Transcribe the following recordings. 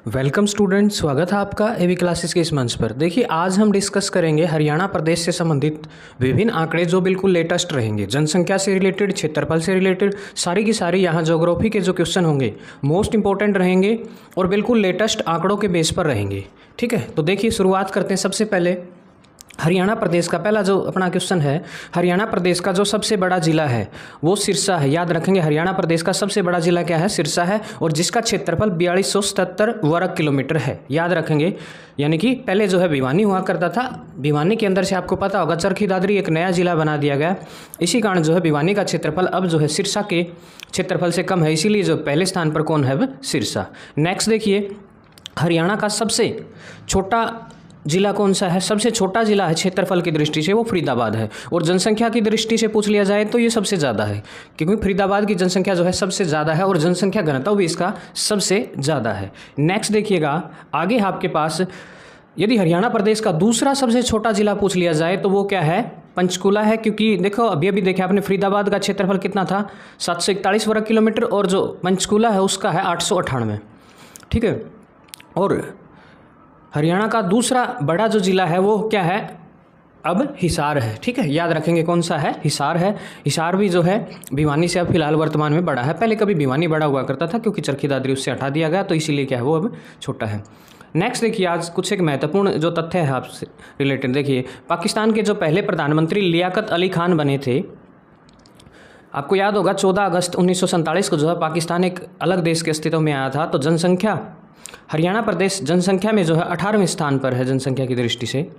Welcome student, स्वागत है आपका एवी क्लासेस के इस मंच पर। देखिए, आज हम डिस्कस करेंगे हरियाणा प्रदेश से संबंधित विभिन्न आंकड़े जो बिल्कुल लेटेस्ट रहेंगे। जनसंख्या से रिलेटेड, क्षेत्रफल से रिलेटेड सारी की सारी यहाँ ज्योग्राफी के जो क्वेश्चन होंगे मोस्ट इंपॉर्टेंट रहेंगे और बिल्कुल लेटेस्ट आंकड़ों के बेस पर रहेंगे। ठीक है, तो देखिए शुरुआत करते हैं। सबसे पहले हरियाणा प्रदेश का पहला जो अपना क्वेश्चन है, हरियाणा प्रदेश का जो सबसे बड़ा जिला है वो सिरसा है। याद रखेंगे, हरियाणा प्रदेश का सबसे बड़ा जिला क्या है? सिरसा है, और जिसका क्षेत्रफल 4277 वर्ग किलोमीटर है। याद रखेंगे, यानी कि पहले जो है भिवानी हुआ करता था। भिवानी के अंदर से आपको पता होगा चरखी दादरी एक नया जिला बना दिया गया। इसी कारण जो है भिवानी का क्षेत्रफल अब जो है सिरसा के क्षेत्रफल से कम है, इसीलिए जो पहले स्थान पर कौन है? वह सिरसा। नेक्स्ट देखिए, हरियाणा का सबसे छोटा जिला कौन सा है? सबसे छोटा जिला है क्षेत्रफल की दृष्टि से वो फरीदाबाद है, और जनसंख्या की दृष्टि से पूछ लिया जाए तो ये सबसे ज़्यादा है, क्योंकि फरीदाबाद की जनसंख्या जो है सबसे ज़्यादा है और जनसंख्या घनत्व भी इसका सबसे ज़्यादा है। नेक्स्ट देखिएगा, आगे आपके पास यदि हरियाणा प्रदेश का दूसरा सबसे छोटा जिला पूछ लिया जाए तो वो क्या है? पंचकुला है, क्योंकि देखो अभी देखे आपने फरीदाबाद का क्षेत्रफल कितना था? 741 वर्ग किलोमीटर, और जो पंचकुला है उसका है 898। ठीक है, और हरियाणा का दूसरा बड़ा जो जिला है वो क्या है? अब हिसार है। ठीक है, याद रखेंगे कौन सा है? हिसार है। हिसार भी जो है भिवानी से अब फिलहाल वर्तमान में बड़ा है। पहले कभी भिवानी बड़ा हुआ करता था, क्योंकि चरखी दादरी उससे हटा दिया गया, तो इसीलिए क्या है वो अब छोटा है। नेक्स्ट देखिए, आज कुछ एक महत्वपूर्ण जो तथ्य है आपसे रिलेटेड। देखिए, पाकिस्तान के जो पहले प्रधानमंत्री लियाकत अली खान बने थे, आपको याद होगा 14 अगस्त 1947 को जो है पाकिस्तान एक अलग देश के अस्तित्व में आया था। तो जनसंख्या, हरियाणा प्रदेश जनसंख्या में जो है 18वें स्थान पर है जनसंख्या की दृष्टि से,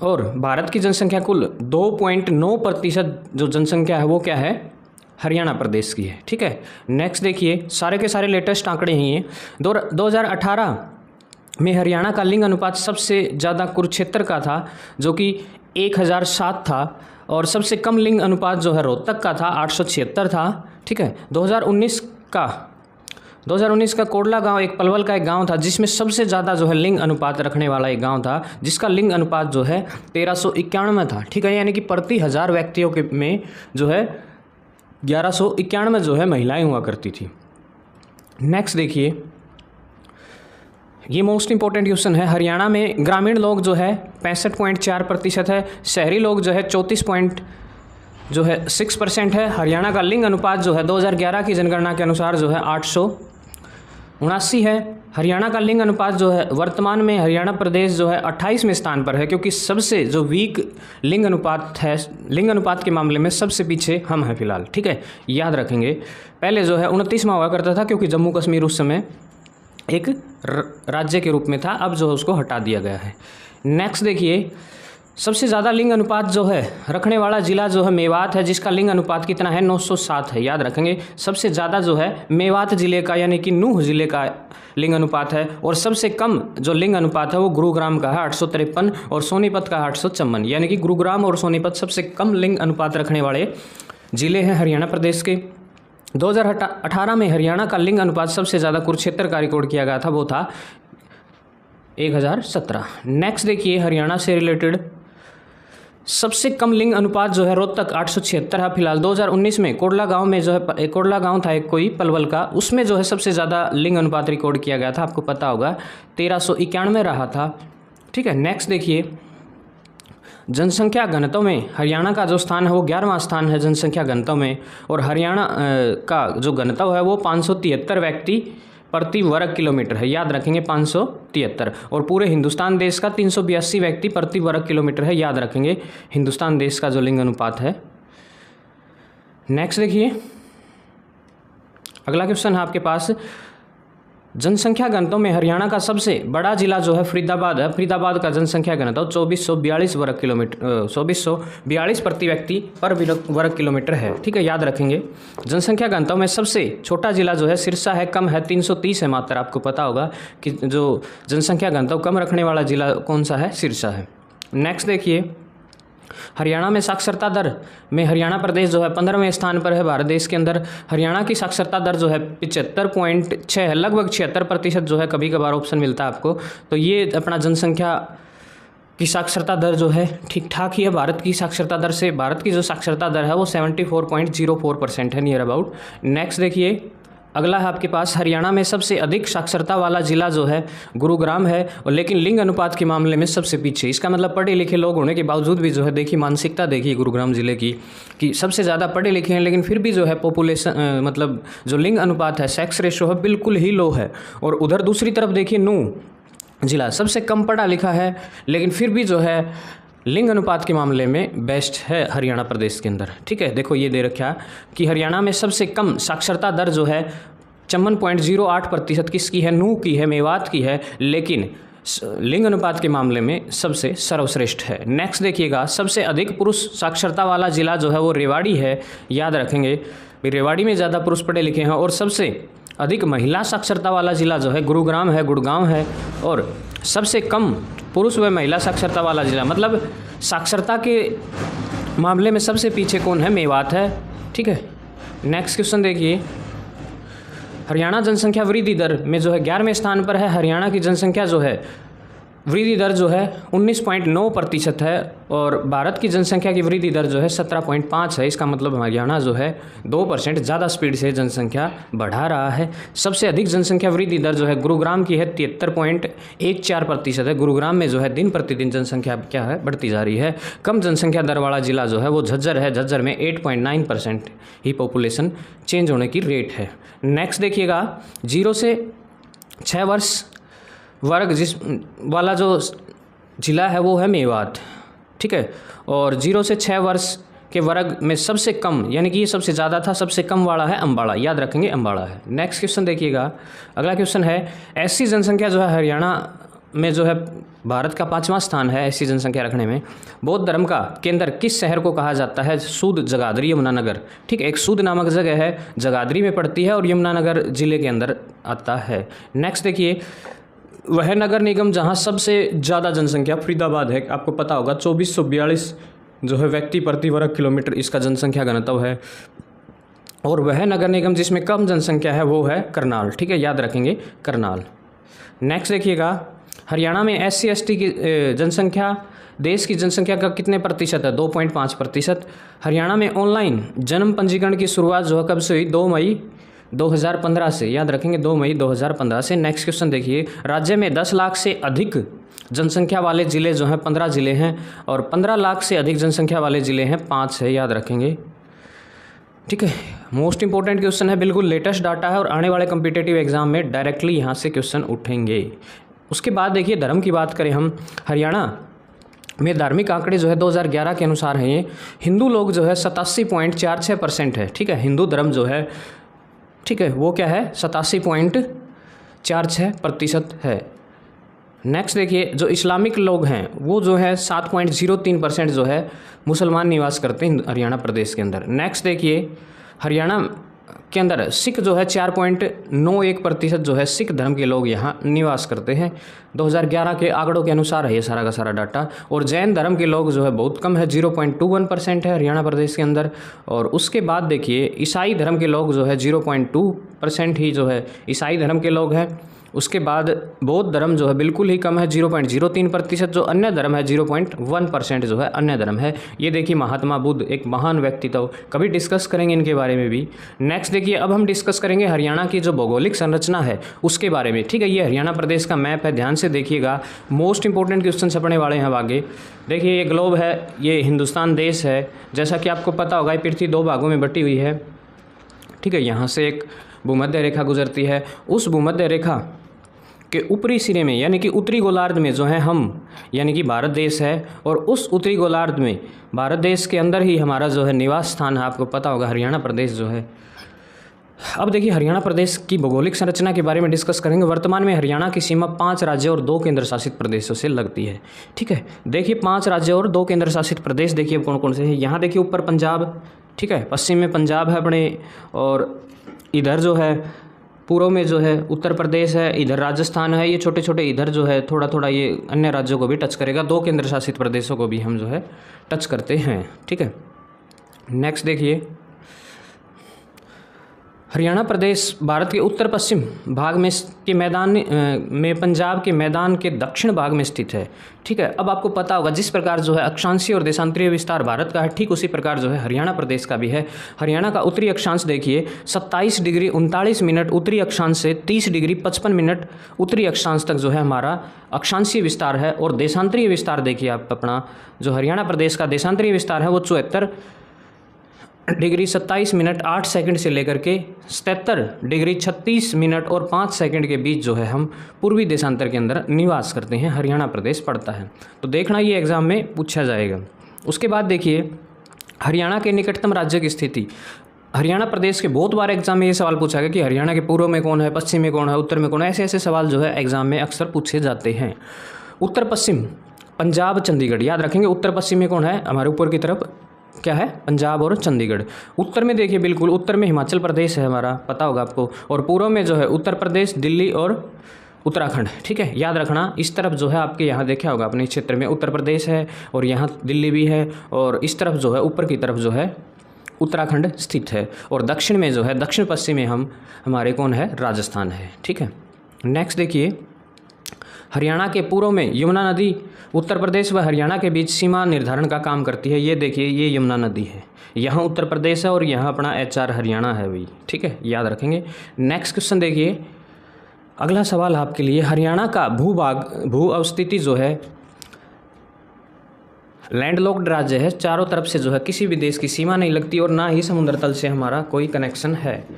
और भारत की जनसंख्या कुल 2.9% जो जनसंख्या है वो क्या है? हरियाणा प्रदेश की है। ठीक है, नेक्स्ट देखिए, सारे के सारे लेटेस्ट आंकड़े हैं ये। 2018 में हरियाणा का लिंग अनुपात सबसे ज़्यादा कुरुक्षेत्र का था, जो कि 1007 था, और सबसे कम लिंग अनुपात जो है रोहतक का था, 876 था। ठीक है, 2019 का कोडला गांव एक पलवल का एक गांव था, जिसमें सबसे ज़्यादा जो है लिंग अनुपात रखने वाला एक गांव था, जिसका लिंग अनुपात जो है 1391 था। ठीक है, यानी कि प्रति 1000 व्यक्तियों के में जो है 1191 जो है महिलाएं हुआ करती थी। नेक्स्ट देखिए, ये मोस्ट इंपॉर्टेंट क्वेश्चन है। हरियाणा में ग्रामीण लोग जो है 65.4% है, शहरी लोग जो है 34.6% है। हरियाणा का लिंग अनुपात जो है 2011 की जनगणना के अनुसार जो है 879 है। हरियाणा का लिंग अनुपात जो है वर्तमान में हरियाणा प्रदेश जो है 28वें स्थान पर है, क्योंकि सबसे जो वीक लिंग अनुपात है, लिंग अनुपात के मामले में सबसे पीछे हम हैं फिलहाल। ठीक है, याद रखेंगे, पहले जो है 29वां हुआ करता था, क्योंकि जम्मू कश्मीर उस समय एक राज्य के रूप में था, अब जो है उसको हटा दिया गया है। नेक्स्ट देखिए, सबसे ज़्यादा लिंग अनुपात जो है रखने वाला जिला जो है मेवात है, जिसका लिंग अनुपात कितना है? 907 है। याद रखेंगे, सबसे ज़्यादा जो है मेवात जिले का, यानी कि नूह जिले का लिंग अनुपात है, और सबसे कम जो लिंग अनुपात है वो गुरुग्राम का है 853, और सोनीपत का 854। यानी कि गुरुग्राम और सोनीपत सबसे कम लिंग अनुपात रखने वाले जिले हैं हरियाणा प्रदेश के। 2018 में हरियाणा का लिंग अनुपात सबसे ज़्यादा कुरुक्षेत्र का रिकॉर्ड किया गया था, वो था 1017। नेक्स्ट देखिए, हरियाणा से रिलेटेड सबसे कम लिंग अनुपात जो है रोहतक 876 है फिलहाल। 2019 में कोडला गांव में जो है, कोडला गांव था एक कोई पलवल का, उसमें जो है सबसे ज़्यादा लिंग अनुपात रिकॉर्ड किया गया था, आपको पता होगा 1391 रहा था। ठीक है, नेक्स्ट देखिए, जनसंख्या घनत्व में हरियाणा का जो स्थान है वो 11वां स्थान है जनसंख्या घनत्व में, और हरियाणा का जो घनत्व है वो 573 व्यक्ति प्रति वर्ग किलोमीटर है। याद रखेंगे 573, और पूरे हिंदुस्तान देश का 382 व्यक्ति प्रति वर्ग किलोमीटर है। याद रखेंगे हिंदुस्तान देश का जो लिंग अनुपात है। नेक्स्ट देखिए, अगला क्वेश्चन है आपके पास, जनसंख्या घनत्व में हरियाणा का सबसे बड़ा जिला जो है फरीदाबाद है। फरीदाबाद का जनसंख्या घनत्व 2442 वर्ग किलोमीटर 2442 प्रति व्यक्ति पर वर्ग किलोमीटर है। ठीक है, याद रखेंगे। जनसंख्या घनत्व में सबसे छोटा जिला जो है सिरसा है, कम है 330 है मात्र। आपको पता होगा कि जो जनसंख्या घनत्व कम रखने वाला जिला कौन सा है? सिरसा है। नेक्स्ट देखिए, हरियाणा में साक्षरता दर में हरियाणा प्रदेश जो है 15वें स्थान पर है भारत देश के अंदर। हरियाणा की साक्षरता दर जो है 75.6 है, लगभग 76% जो है, कभी कभार ऑप्शन मिलता है आपको। तो ये अपना जनसंख्या की साक्षरता दर जो है ठीक ठाक ही है भारत की साक्षरता दर से। भारत की जो साक्षरता दर है वो 74.04% है नियर अबाउट। नेक्स्ट देखिए, अगला है आपके पास हरियाणा में सबसे अधिक साक्षरता वाला जिला जो है गुरुग्राम है, और लेकिन लिंग अनुपात के मामले में सबसे पीछे। इसका मतलब पढ़े लिखे लोग होने के बावजूद भी जो है देखिए मानसिकता देखिए गुरुग्राम जिले की कि सबसे ज़्यादा पढ़े लिखे हैं, लेकिन फिर भी जो है पॉपुलेशन मतलब जो लिंग अनुपात है, सेक्स रेशो है, बिल्कुल ही लो है। और उधर दूसरी तरफ देखिए नूंह जिला सबसे कम पढ़ा लिखा है, लेकिन फिर भी जो है लिंग अनुपात के मामले में बेस्ट है हरियाणा प्रदेश के अंदर। ठीक है, देखो ये दे रखा कि हरियाणा में सबसे कम साक्षरता दर जो है 54.08% किसकी है, नूंह की है, मेवात की है, लेकिन लिंग अनुपात के मामले में सबसे सर्वश्रेष्ठ है। नेक्स्ट देखिएगा, सबसे अधिक पुरुष साक्षरता वाला जिला जो है वो रेवाड़ी है। याद रखेंगे रेवाड़ी में ज़्यादा पुरुष पढ़े लिखे हैं। और सबसे अधिक महिला साक्षरता वाला जिला जो है गुरुग्राम है, गुड़गांव है। और सबसे कम पुरुष व महिला साक्षरता वाला जिला, मतलब साक्षरता के मामले में सबसे पीछे कौन है, मेवात है। ठीक है, नेक्स्ट क्वेश्चन देखिए, हरियाणा जनसंख्या वृद्धि दर में जो है 11वें स्थान पर है। हरियाणा की जनसंख्या जो है वृद्धि दर जो है 19.9% है, और भारत की जनसंख्या की वृद्धि दर जो है 17.5 है। इसका मतलब हरियाणा जो है 2% ज़्यादा स्पीड से जनसंख्या बढ़ा रहा है। सबसे अधिक जनसंख्या वृद्धि दर जो है गुरुग्राम की है, 73.14% है। गुरुग्राम में जो है दिन प्रतिदिन जनसंख्या क्या है, बढ़ती जा रही है। कम जनसंख्या दर वाला जिला जो है वो झज्जर है। झज्जर में 8.9% ही पॉपुलेशन चेंज होने की रेट है। नेक्स्ट देखिएगा, 0 से 6 वर्ष वर्ग जिस वाला जो जिला है वो है मेवात। ठीक है, और 0 से 6 वर्ष के वर्ग में सबसे कम, यानी कि ये सबसे ज़्यादा था, सबसे कम वाला है अम्बाड़ा। याद रखेंगे अम्बाड़ा है। नेक्स्ट क्वेश्चन देखिएगा, अगला क्वेश्चन है, ऐसी जनसंख्या जो है हरियाणा में जो है भारत का 5वां स्थान है ऐसी जनसंख्या रखने में। बौद्ध धर्म का केंद्र किस शहर को कहा जाता है, सूद, जगाधरी, यमुनानगर। ठीक है, एक सूद नामक जगह है, जगाधरी में पड़ती है और यमुनानगर जिले के अंदर आता है। नेक्स्ट देखिए, वह नगर निगम जहां सबसे ज़्यादा जनसंख्या फरीदाबाद है। आपको पता होगा 2442 जो है व्यक्ति प्रति वर्ग किलोमीटर इसका जनसंख्या घनत्व है। और वह नगर निगम जिसमें कम जनसंख्या है वो है करनाल। ठीक है, याद रखेंगे करनाल। नेक्स्ट देखिएगा, हरियाणा में SC ST की जनसंख्या देश की जनसंख्या का कितने प्रतिशत है, 2.5%। हरियाणा में ऑनलाइन जन्म पंजीकरण की शुरुआत जो है कब से हुई, 2 मई 2015 से। याद रखेंगे 2 मई 2015 से। नेक्स्ट क्वेश्चन देखिए, राज्य में 10 लाख से अधिक जनसंख्या वाले ज़िले जो हैं 15 ज़िले हैं, और 15 लाख से अधिक जनसंख्या वाले ज़िले हैं 5 है। याद रखेंगे। ठीक है, मोस्ट इंपॉर्टेंट क्वेश्चन है, बिल्कुल लेटेस्ट डाटा है और आने वाले कम्पिटेटिव एग्जाम में डायरेक्टली यहाँ से क्वेश्चन उठेंगे। उसके बाद देखिए, धर्म की बात करें हम, हरियाणा में धार्मिक आंकड़े जो है 2011 के अनुसार हैं ये, हिंदू लोग जो है 87.46% है। ठीक है, हिंदू धर्म जो है, ठीक है, वो क्या है, 87.46% है। नेक्स्ट देखिए, जो इस्लामिक लोग हैं वो जो है 7.03% जो है मुसलमान निवास करते हैं हरियाणा प्रदेश के अंदर। नेक्स्ट देखिए, हरियाणा के अंदर सिख जो है 4.91% जो है सिख धर्म के लोग यहाँ निवास करते हैं। 2011 के आंकड़ों के अनुसार है ये सारा का सारा डाटा। और जैन धर्म के लोग जो है बहुत कम है, 0.21% है हरियाणा प्रदेश के अंदर। और उसके बाद देखिए, ईसाई धर्म के लोग जो है 0.2% ही जो है ईसाई धर्म के लोग हैं। उसके बाद बौद्ध धर्म जो है बिल्कुल ही कम है, 0.03%। जो अन्य धर्म है 0.1% जो है अन्य धर्म है। ये देखिए, महात्मा बुद्ध एक महान व्यक्तित्व, कभी डिस्कस करेंगे इनके बारे में भी। नेक्स्ट देखिए, अब हम डिस्कस करेंगे हरियाणा की जो भौगोलिक संरचना है उसके बारे में। ठीक है, ये हरियाणा प्रदेश का मैप है, ध्यान से देखिएगा, मोस्ट इंपॉर्टेंट क्वेश्चन छपने वाले हैं अब आगे। देखिए, ये ग्लोब है, ये हिंदुस्तान देश है। जैसा कि आपको पता होगा, ये पृथ्वी 2 भागों में बटी हुई है। ठीक है, यहाँ से एक भूमध्य रेखा गुजरती है। उस भूमध्य रेखा के ऊपरी सिरे में, यानी कि उत्तरी गोलार्ध में जो है हम, यानी कि भारत देश है, और उस उत्तरी गोलार्ध में भारत देश के अंदर ही हमारा जो है निवास स्थान है। आपको पता होगा हरियाणा प्रदेश जो है। अब देखिए, हरियाणा प्रदेश की भौगोलिक संरचना के बारे में डिस्कस करेंगे। वर्तमान में हरियाणा की सीमा 5 राज्यों और 2 केंद्र शासित प्रदेशों से लगती है। ठीक है, देखिए 5 राज्यों और 2 केंद्र शासित प्रदेश देखिए कौन कौन से हैं। यहाँ देखिए ऊपर पंजाब, ठीक है, पश्चिम में पंजाब है अपने, और इधर जो है पूर्व में जो है उत्तर प्रदेश है, इधर राजस्थान है। ये छोटे छोटे इधर जो है थोड़ा थोड़ा ये अन्य राज्यों को भी टच करेगा, 2 केंद्र शासित प्रदेशों को भी हम जो है टच करते हैं। ठीक है, नेक्स्ट देखिए, हरियाणा प्रदेश भारत के उत्तर पश्चिम भाग में के मैदान में पंजाब के मैदान के दक्षिण भाग में स्थित है। ठीक है, अब आपको पता होगा जिस प्रकार जो है अक्षांशीय और देशांतरीय विस्तार भारत का है, ठीक उसी प्रकार जो है हरियाणा प्रदेश का भी है। हरियाणा का उत्तरी अक्षांश देखिए 27 डिग्री 39 मिनट उत्तरी अक्षांश से 30 डिग्री 55 मिनट उत्तरी अक्षांश तक जो है हमारा अक्षांशीय विस्तार है। और देशांतरीय विस्तार देखिए आप अपना जो हरियाणा प्रदेश का देशांतरीय विस्तार है वो 74 डिग्री 27 मिनट 8 सेकंड से लेकर के 77 डिग्री 36 मिनट और 5 सेकंड के बीच जो है हम पूर्वी देशांतर के अंदर निवास करते हैं, हरियाणा प्रदेश पड़ता है। तो देखना ये एग्जाम में पूछा जाएगा। उसके बाद देखिए हरियाणा के निकटतम राज्य की स्थिति। हरियाणा प्रदेश के बहुत बार एग्जाम में ये सवाल पूछा गया कि हरियाणा के पूर्व में कौन है, पश्चिम में कौन है, उत्तर में कौन है, ऐसे ऐसे सवाल जो है एग्जाम में अक्सर पूछे जाते हैं। उत्तर पश्चिम पंजाब चंडीगढ़, याद रखेंगे उत्तर पश्चिम में कौन है, हमारे ऊपर की तरफ क्या है, पंजाब और चंडीगढ़। उत्तर में देखिए बिल्कुल उत्तर में हिमाचल प्रदेश है हमारा, पता होगा आपको। और पूर्व में जो है उत्तर प्रदेश, दिल्ली और उत्तराखंड। ठीक है, याद रखना इस तरफ जो है आपके यहाँ देखा होगा अपने क्षेत्र में उत्तर प्रदेश है और यहाँ दिल्ली भी है, और इस तरफ जो है ऊपर की तरफ जो है उत्तराखंड स्थित है, और दक्षिण में जो है दक्षिण पश्चिम में हमारे कौन है, राजस्थान है। ठीक है, नेक्स्ट देखिए हरियाणा के पूर्व में यमुना नदी उत्तर प्रदेश व हरियाणा के बीच सीमा निर्धारण का काम करती है। ये देखिए ये यमुना नदी है, यहाँ उत्तर प्रदेश है और यहाँ अपना HR हरियाणा है भाई। ठीक है, याद रखेंगे। नेक्स्ट क्वेश्चन देखिए, अगला सवाल आपके लिए, हरियाणा का भू अवस्थिति जो है लैंडलॉक्ड राज्य है, चारों तरफ से जो है किसी भी देश की सीमा नहीं लगती और ना ही समुद्र तल से हमारा कोई कनेक्शन है,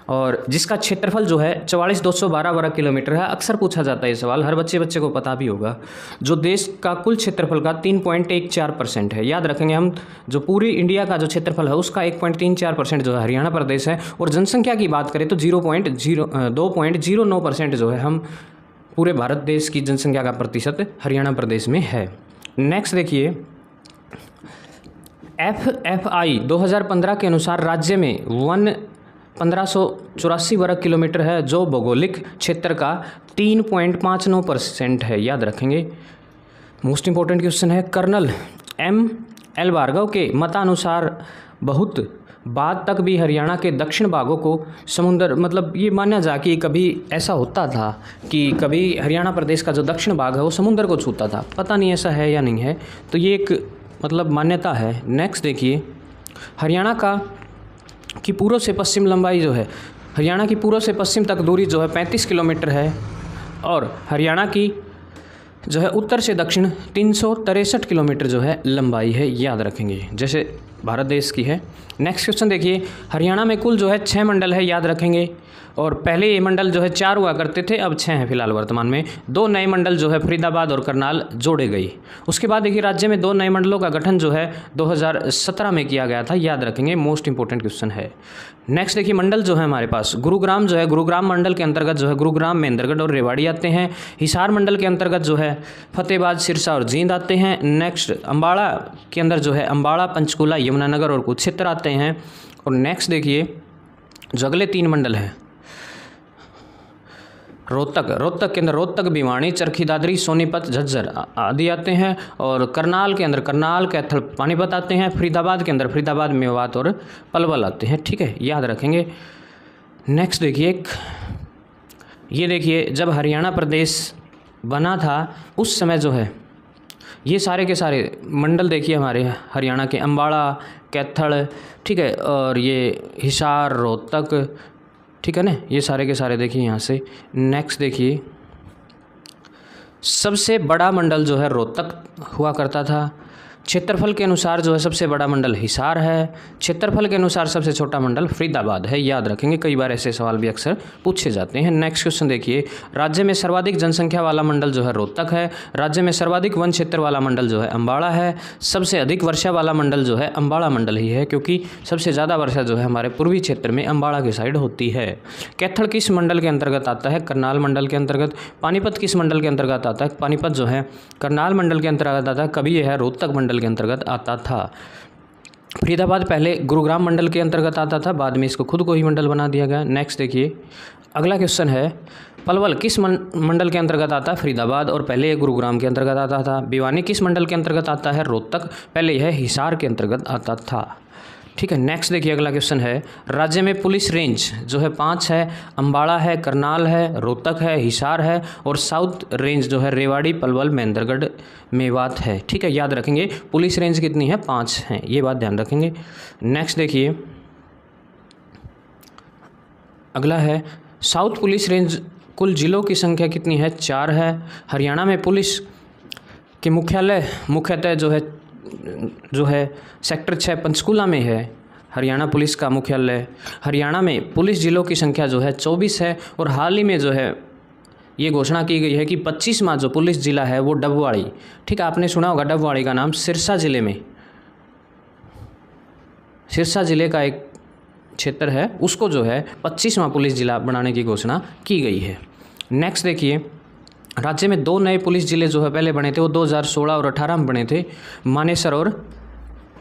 और जिसका क्षेत्रफल जो है 44,212 वर्ग किलोमीटर है। अक्सर पूछा जाता है ये सवाल, हर बच्चे को पता भी होगा। जो देश का कुल क्षेत्रफल का 3.14% है। याद रखेंगे हम, जो पूरी इंडिया का जो क्षेत्रफल है उसका 1.34% जो है हरियाणा प्रदेश है। और जनसंख्या की बात करें तो 2.09% जो है हम पूरे भारत देश की जनसंख्या का प्रतिशत हरियाणा प्रदेश में है। नेक्स्ट देखिए FFI 2015 के अनुसार राज्य में 1584 वर्ग किलोमीटर है, जो भौगोलिक क्षेत्र का 3.59% है। याद रखेंगे। मोस्ट इंपॉर्टेंट क्वेश्चन है, कर्नल ML भार्गव के मतानुसार बहुत बाद तक भी हरियाणा के दक्षिण भागों को समुद्र, मतलब ये माना जा कि कभी ऐसा होता था कि कभी हरियाणा प्रदेश का जो दक्षिण भाग है वो समुद्र को छूता था, पता नहीं ऐसा है या नहीं है, तो ये एक मतलब मान्यता है। नेक्स्ट देखिए, हरियाणा की पूर्व से पश्चिम लंबाई जो है, हरियाणा की पूर्व से पश्चिम तक दूरी जो है 35 किलोमीटर है, और हरियाणा की जो है उत्तर से दक्षिण 363 किलोमीटर जो है लंबाई है। याद रखेंगे, जैसे भारत देश की है। नेक्स्ट क्वेश्चन देखिए, हरियाणा में कुल जो है 6 मंडल है। याद रखेंगे, और पहले ये मंडल जो है 4 हुआ करते थे, अब 6 हैं फिलहाल वर्तमान में। 2 नए मंडल जो है फरीदाबाद और करनाल जोड़े गई। उसके बाद देखिए राज्य में 2 नए मंडलों का गठन जो है 2017 में किया गया था। याद रखेंगे, मोस्ट इंपॉर्टेंट क्वेश्चन है। नेक्स्ट देखिए, मंडल जो है हमारे पास गुरुग्राम जो है, गुरुग्राम मंडल के अंतर्गत जो है गुरुग्राम, महेंद्रगढ़ और रेवाड़ी आते हैं। हिसार मंडल के अंतर्गत जो है फतेहबाद, सिरसा और जींद आते हैं। नेक्स्ट अम्बाड़ा के अंदर जो है अम्बाड़ा, पंचकूला, यमुनानगर और कुरुक्षेत्र आते हैं। और नेक्स्ट देखिए जो अगले 3 मंडल हैं, रोहतक के अंदर रोहतक, भिवानी, चरखी दादरी, सोनीपत, झज्जर आदि आते हैं। और करनाल के अंदर करनाल, कैथल, पानीपत आते हैं। फरीदाबाद के अंदर फरीदाबाद, मेवात और पलवल आते हैं। ठीक है, याद रखेंगे। नेक्स्ट देखिए, ये देखिए जब हरियाणा प्रदेश बना था उस समय जो है ये सारे के सारे मंडल देखिए हमारे हरियाणा के, अम्बाड़ा, कैथल, ठीक है, और ये हिसार, रोहतक, ठीक है ना, ये सारे के सारे देखिए यहाँ से। नेक्स्ट देखिए, सबसे बड़ा मंडल जो है रोहतक हुआ करता था। क्षेत्रफल के अनुसार जो है सबसे बड़ा मंडल हिसार है। क्षेत्रफल के अनुसार सबसे छोटा मंडल फरीदाबाद है। याद रखेंगे, कई बार ऐसे सवाल भी अक्सर पूछे जाते हैं। नेक्स्ट क्वेश्चन देखिए, राज्य में सर्वाधिक जनसंख्या वाला मंडल जो है रोहतक है। राज्य में सर्वाधिक वन क्षेत्र वाला मंडल जो है अम्बाड़ा है। सबसे अधिक वर्षा वाला मंडल जो है अम्बाड़ा मंडल ही है, क्योंकि सबसे ज़्यादा वर्षा जो है हमारे पूर्वी क्षेत्र में अम्बाड़ा के साइड होती है। कैथल किस मंडल के अंतर्गत आता है? करनाल मंडल के अंतर्गत। पानीपत किस मंडल के अंतर्गत आता है? पानीपत जो है करनाल मंडल के अंतर्गत आता है, कभी यह है रोहतक मंडल के अंतर्गत आता था। फरीदाबाद पहले गुरुग्राम मंडल के अंतर्गत आता था, बाद में इसको खुद को ही मंडल बना दिया गया। नेक्स्ट देखिए, अगला क्वेश्चन है, पलवल किस मंडल के अंतर्गत आता है? फरीदाबाद, और पहले यह गुरुग्राम के अंतर्गत आता था। भिवानी किस मंडल के अंतर्गत आता है? रोहतक, पहले यह हिसार के अंतर्गत आता था। ठीक है। नेक्स्ट देखिए अगला क्वेश्चन है, राज्य में पुलिस रेंज जो है 5 है, अम्बाड़ा है, करनाल है, रोहतक है, हिसार है और साउथ रेंज जो है रेवाड़ी, पलवल, महेंद्रगढ़, मेवात है। ठीक है, याद रखेंगे पुलिस रेंज कितनी है, 5 हैं, ये बात ध्यान रखेंगे। नेक्स्ट देखिए अगला है, साउथ पुलिस रेंज कुल जिलों की संख्या कितनी है, 4 है। हरियाणा में पुलिस के मुख्यालय मुख्यतः जो है सेक्टर 6 पंचकूला में है, हरियाणा पुलिस का मुख्यालय। हरियाणा में पुलिस जिलों की संख्या जो है 24 है और हाल ही में जो है ये घोषणा की गई है कि 25वां जो पुलिस जिला है वो डबवाड़ी। ठीक है, आपने सुना होगा डबवाड़ी का नाम, सिरसा जिले में, सिरसा जिले का एक क्षेत्र है, उसको जो है 25वां पुलिस जिला बनाने की घोषणा की गई है। नेक्स्ट देखिए, राज्य में 2 नए पुलिस जिले जो है पहले बने थे वो 2016 और 18 में बने थे, मानेसर और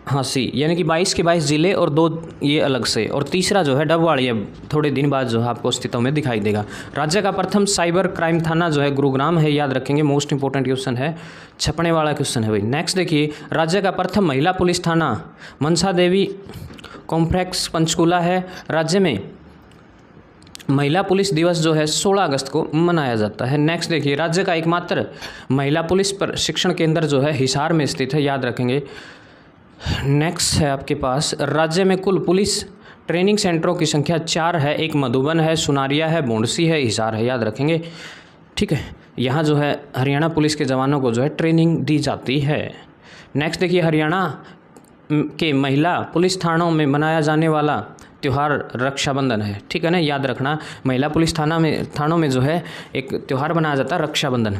हाँसी, यानी कि 22 के 22 जिले और 2 ये अलग से, और तीसरा जो है डबवाड़ी है थोड़े दिन बाद जो है आपको अस्तित्व में दिखाई देगा। राज्य का प्रथम साइबर क्राइम थाना जो है गुरुग्राम है, याद रखेंगे, मोस्ट इंपॉर्टेंट क्वेश्चन है, छपने वाला क्वेश्चन है भाई। नेक्स्ट देखिए, राज्य का प्रथम महिला पुलिस थाना मनसा देवी कॉम्प्लेक्स पंचकूला है। राज्य में महिला पुलिस दिवस जो है 16 अगस्त को मनाया जाता है। नेक्स्ट देखिए, राज्य का एकमात्र महिला पुलिस प्रशिक्षण केंद्र जो है हिसार में स्थित है, याद रखेंगे। नेक्स्ट है आपके पास, राज्य में कुल पुलिस ट्रेनिंग सेंटरों की संख्या 4 है, एक मधुबन है, सुनारिया है, बोंडसी है, हिसार है, याद रखेंगे। ठीक है, यहाँ जो है हरियाणा पुलिस के जवानों को जो है ट्रेनिंग दी जाती है। नेक्स्ट देखिए, हरियाणा के महिला पुलिस थानों में मनाया जाने वाला त्यौहार रक्षाबंधन है। ठीक है ना, याद रखना, महिला पुलिस थानों में जो है एक त्यौहार मनाया जाता है रक्षाबंधन।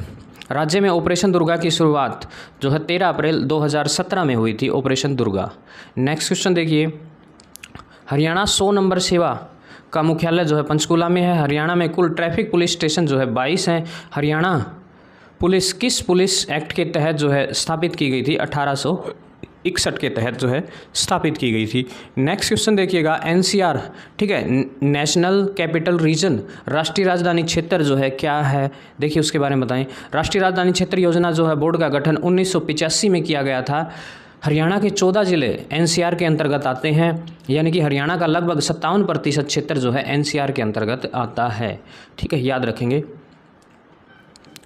राज्य में ऑपरेशन दुर्गा की शुरुआत जो है 13 अप्रैल 2017 में हुई थी, ऑपरेशन दुर्गा। नेक्स्ट क्वेश्चन देखिए, हरियाणा 100 नंबर सेवा का मुख्यालय जो है पंचकूला में है। हरियाणा में कुल ट्रैफिक पुलिस स्टेशन जो है 22 हैं। हरियाणा पुलिस किस पुलिस एक्ट के तहत जो है स्थापित की गई थी, 1861 के तहत जो है स्थापित की गई थी। नेक्स्ट क्वेश्चन देखिएगा, एनसीआर, ठीक है, नेशनल कैपिटल रीजन, राष्ट्रीय राजधानी क्षेत्र जो है क्या है, देखिए उसके बारे में बताएं। राष्ट्रीय राजधानी क्षेत्र योजना जो है बोर्ड का गठन 1985 में किया गया था। हरियाणा के 14 जिले एनसीआर के अंतर्गत आते हैं, यानी कि हरियाणा का लगभग 57% क्षेत्र जो है एनसीआर के अंतर्गत आता है। ठीक है, याद रखेंगे।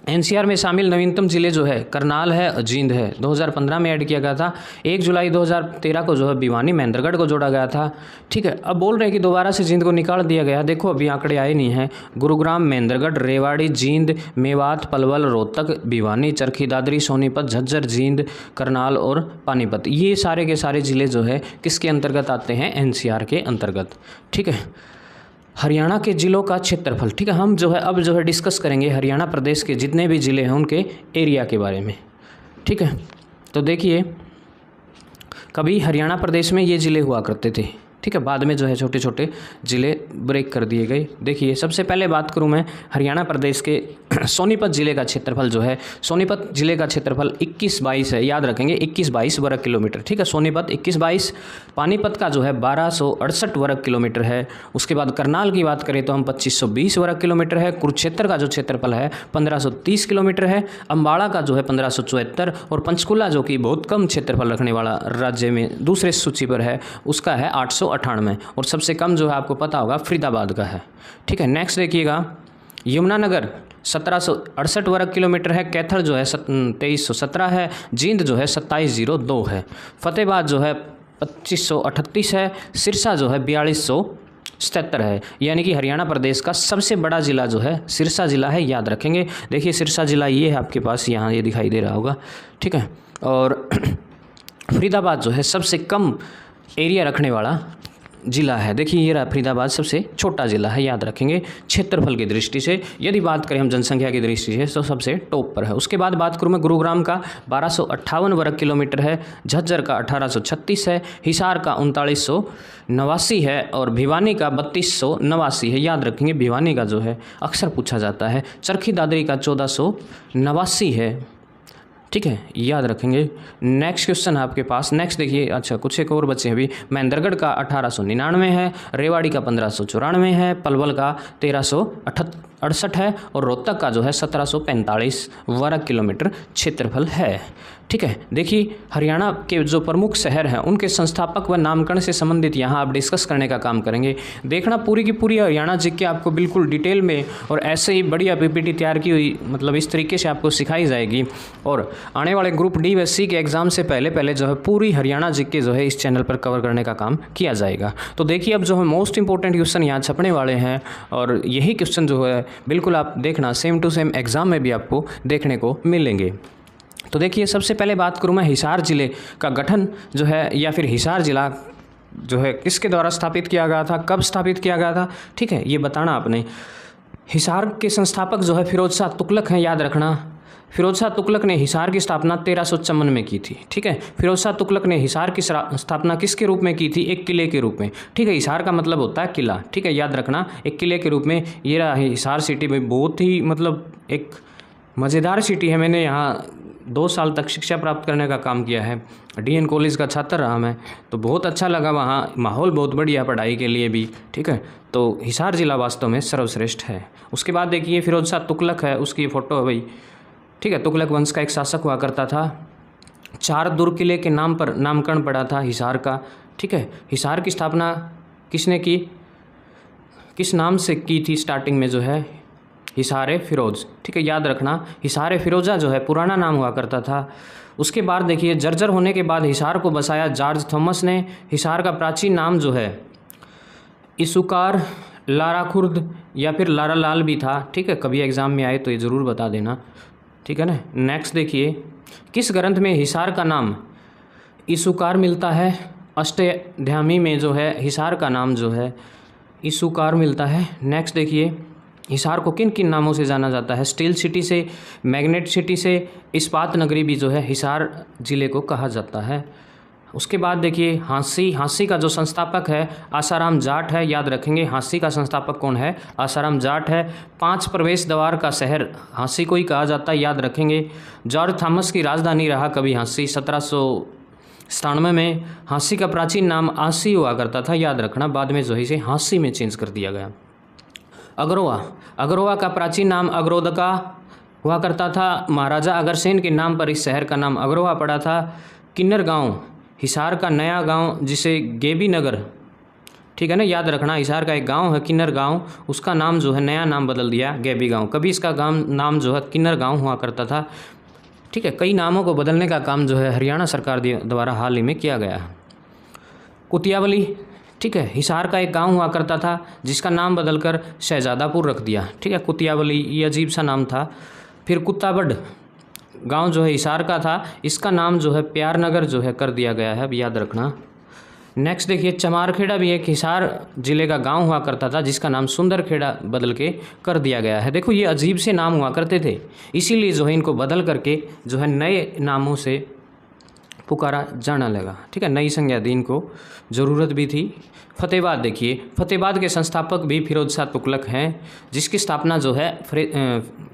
एनसीआर में शामिल नवीनतम जिले जो है करनाल है और जींद है, 2015 में ऐड किया गया था। 1 जुलाई 2013 को जो है भिवानी महेंद्रगढ़ को जोड़ा गया था। ठीक है, अब बोल रहे हैं कि दोबारा से जींद को निकाल दिया गया। देखो अभी आंकड़े आए नहीं हैं। गुरुग्राम, महेंद्रगढ़, रेवाड़ी, जींद, मेवात, पलवल, रोहतक, भिवानी, चरखी दादरी, सोनीपत, झज्जर, जींद, करनाल और पानीपत, ये सारे के सारे जिले जो है किसके अंतर्गत आते हैं, एनसीआर के अंतर्गत। ठीक है, हरियाणा के जिलों का क्षेत्रफल। ठीक है, हम जो है अब जो है डिस्कस करेंगे हरियाणा प्रदेश के जितने भी ज़िले हैं उनके एरिया के बारे में। ठीक है, तो देखिए कभी हरियाणा प्रदेश में ये ज़िले हुआ करते थे। ठीक है, बाद में जो है छोटे छोटे ज़िले ब्रेक कर दिए गए। देखिए सबसे पहले बात करूं मैं हरियाणा प्रदेश के सोनीपत ज़िले का क्षेत्रफल जो है, सोनीपत ज़िले का क्षेत्रफल 2122 है, याद रखेंगे 2122 वर्ग किलोमीटर। ठीक है, सोनीपत 2122। पानीपत का जो है 1268 वर्ग किलोमीटर है। उसके बाद करनाल की बात करें तो हम 2520 वर्ग किलोमीटर है। कुरुक्षेत्र का जो क्षेत्रफल है 1530 किलोमीटर है। अम्बाड़ा का जो है 1574 और पंचकूला जो कि बहुत कम क्षेत्रफल रखने वाला राज्य में दूसरे सूची पर है उसका है 898 और सबसे कम जो है आपको पता होगा फरीदाबाद का है। ठीक है, नेक्स्ट देखिएगा, यमुनानगर 1768 वर्ग किलोमीटर है। कैथल जो है 2317 है। जींद जो है 2702 है। फतेहाबाद जो है 2538 है। सिरसा जो है 4277 है, यानी कि हरियाणा प्रदेश का सबसे बड़ा ज़िला जो है सिरसा ज़िला है, याद रखेंगे। देखिए सिरसा ज़िला ये है आपके पास, यहाँ ये दिखाई दे रहा होगा। ठीक है, और फरीदाबाद जो है सबसे कम एरिया रखने वाला ज़िला है। देखिए ये रहा फरीदाबाद, सबसे छोटा ज़िला है, याद रखेंगे क्षेत्रफल की दृष्टि से। यदि बात करें हम जनसंख्या की दृष्टि से तो सबसे टॉप पर है। उसके बाद बात करूँ मैं गुरुग्राम का 1258 वर्ग किलोमीटर है। झज्जर का 1836 है। हिसार का 3989 है और भिवानी का 3289 है, याद रखेंगे। भिवानी का जो है अक्सर पूछा जाता है। चरखी दादरी का 1489 है। ठीक है, याद रखेंगे। नेक्स्ट क्वेश्चन है आपके पास। नेक्स्ट देखिए, अच्छा कुछ एक और बच्चे अभी। महेंद्रगढ़ का 1899 है, रेवाड़ी का 1594 है, पलवल का 1368 है और रोहतक का जो है 1745 वर्ग किलोमीटर क्षेत्रफल है। ठीक है, देखिए हरियाणा के जो प्रमुख शहर हैं उनके संस्थापक व नामकरण से संबंधित यहाँ आप डिस्कस करने का काम करेंगे। देखना पूरी की पूरी हरियाणा जीके आपको बिल्कुल डिटेल में और ऐसे ही बढ़िया पीपीटी तैयार की हुई, मतलब इस तरीके से आपको सिखाई जाएगी। और आने वाले ग्रुप डी व सी के एग्जाम से पहले जो है पूरी हरियाणा जीके जो है इस चैनल पर कवर करने का काम किया जाएगा। तो देखिए अब जो है मोस्ट इंपॉर्टेंट क्वेश्चन यहाँ छपने वाले हैं और यही क्वेश्चन जो है बिल्कुल आप देखना सेम टू सेम एग्जाम में भी आपको देखने को मिलेंगे। तो देखिए सबसे पहले बात करूँ मैं हिसार ज़िले का गठन जो है या फिर हिसार ज़िला जो है किसके द्वारा स्थापित किया गया था, कब स्थापित किया गया था, ठीक है, ये बताना आपने। हिसार के संस्थापक जो है फिरोज शाह तुगलक हैं, याद रखना। फिरोज शाह तुगलक ने हिसार की स्थापना 1354 में की थी। ठीक है, फिरोज शाह तुगलक ने हिसार की स्थापना किसके रूप में की थी, एक किले के रूप में। ठीक है, हिसार का मतलब होता है किला। ठीक है, याद रखना, एक किले के रूप में ये रहा हिसार सिटी में। बहुत ही मतलब एक मज़ेदार सिटी है। मैंने यहाँ 2 साल तक शिक्षा प्राप्त करने का काम किया है, डीएन कॉलेज का छात्र रहा मैं, तो बहुत अच्छा लगा वहाँ, माहौल बहुत बढ़िया पढ़ाई के लिए भी। ठीक है, तो हिसार ज़िला वास्तव में सर्वश्रेष्ठ है। उसके बाद देखिए फिरोज शाह तुगलक है, उसकी फ़ोटो है भाई। ठीक है, तुगलक वंश का एक शासक हुआ करता था। 4 दुर्ग किले के नाम पर नामकरण पड़ा था हिसार का। ठीक है, हिसार की स्थापना किसने की, किस नाम से की थी स्टार्टिंग में, जो है हिसार फिरोज। ठीक है, याद रखना, हिसार फिरोजा जो है पुराना नाम हुआ करता था। उसके बाद देखिए जर्जर होने के बाद हिसार को बसाया जॉर्ज थॉमस ने। हिसार का प्राचीन नाम जो है इसुकार, लारा खुर्द या फिर लारा लाल भी था। ठीक है, कभी एग्जाम में आए तो ये ज़रूर बता देना। ठीक है ना। नेक्स्ट देखिए, किस ग्रंथ में हिसार का नाम इसुकार मिलता है, अष्टध्यायी में जो है हिसार का नाम जो है इसुकार मिलता है। नेक्स्ट देखिए, हिसार को किन किन नामों से जाना जाता है, स्टील सिटी से, मैग्नेट सिटी से, इस्पात नगरी भी जो है हिसार ज़िले को कहा जाता है। उसके बाद देखिए हाँसी का जो संस्थापक है आसाराम जाट है, याद रखेंगे हाँसी का संस्थापक कौन है, आसाराम जाट है। 5 प्रवेश द्वार का शहर हाँसी को ही कहा जाता है, याद रखेंगे। जॉर्ज थॉमस की राजधानी रहा कभी हाँसी, 1797 में। हाँसी का प्राचीन नाम आसी हुआ करता था, याद रखना, बाद में जो है इसे हाँसी में चेंज कर दिया गया। अग्रवा का प्राचीन नाम अग्रोदका हुआ करता था। महाराजा अग्रसेन के नाम पर इस शहर का नाम अग्रवा पड़ा था। किन्नर गांव हिसार का नया गांव जिसे गेबी नगर, ठीक है ना, याद रखना, हिसार का एक गांव है किन्नर गांव, उसका नाम जो है नया नाम बदल दिया गेबी गांव। कभी इसका गांव नाम जो है किन्नर गांव हुआ करता था। ठीक है, कई नामों को बदलने का काम जो है हरियाणा सरकार द्वारा हाल ही में किया गया है। कुतियावली, ठीक है, हिसार का एक गांव हुआ करता था जिसका नाम बदलकर शहजादापुर रख दिया। ठीक है, कुतियावली, ये अजीब सा नाम था। फिर कुत्ताबड़ गांव जो है हिसार का था, इसका नाम जो है प्यार नगर जो है कर दिया गया है, अब याद रखना। नेक्स्ट देखिए, चमारखेड़ा भी एक हिसार जिले का गांव हुआ करता था जिसका नाम सुंदरखेड़ा बदल के कर दिया गया है। देखो ये अजीब से नाम हुआ करते थे, इसीलिए जो है इनको बदल करके जो है नए नामों से पुकारा जाना लगा। ठीक है, नई संज्ञा दी इनको, ज़रूरत भी थी। फतेहाबाद देखिए, फतेहाबाद के संस्थापक भी फिरोज शाह तुगलक हैं, जिसकी स्थापना जो है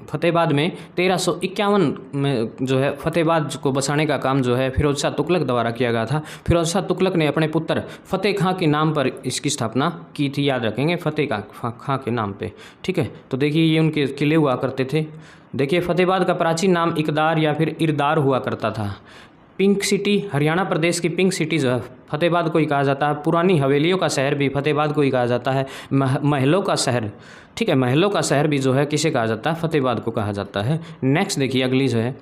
फतेहाबाद में 1351 में जो है फतेहाबाद को बसाने का काम जो है फिरोज शाह तुगलक द्वारा किया गया था। फिरोज शाह तुगलक ने अपने पुत्र फतेह खां के नाम पर इसकी स्थापना की थी, याद रखेंगे, फतेह खां के नाम पे। ठीक है, तो देखिए ये उनके किले हुआ करते थे। देखिए फतेहाबाद का प्राचीन नाम इकदार या फिर इरदार हुआ करता था। पिंक सिटी, हरियाणा प्रदेश की पिंक सिटी जो है फतेहाबाद को ही कहा जाता है। पुरानी हवेलियों का शहर भी फतेहाबाद को ही कहा जाता है। महलों का शहर, ठीक है, महलों का शहर भी जो है किसे कहा जाता है, फतेहाबाद को कहा जाता है। नेक्स्ट देखिए अगली जो है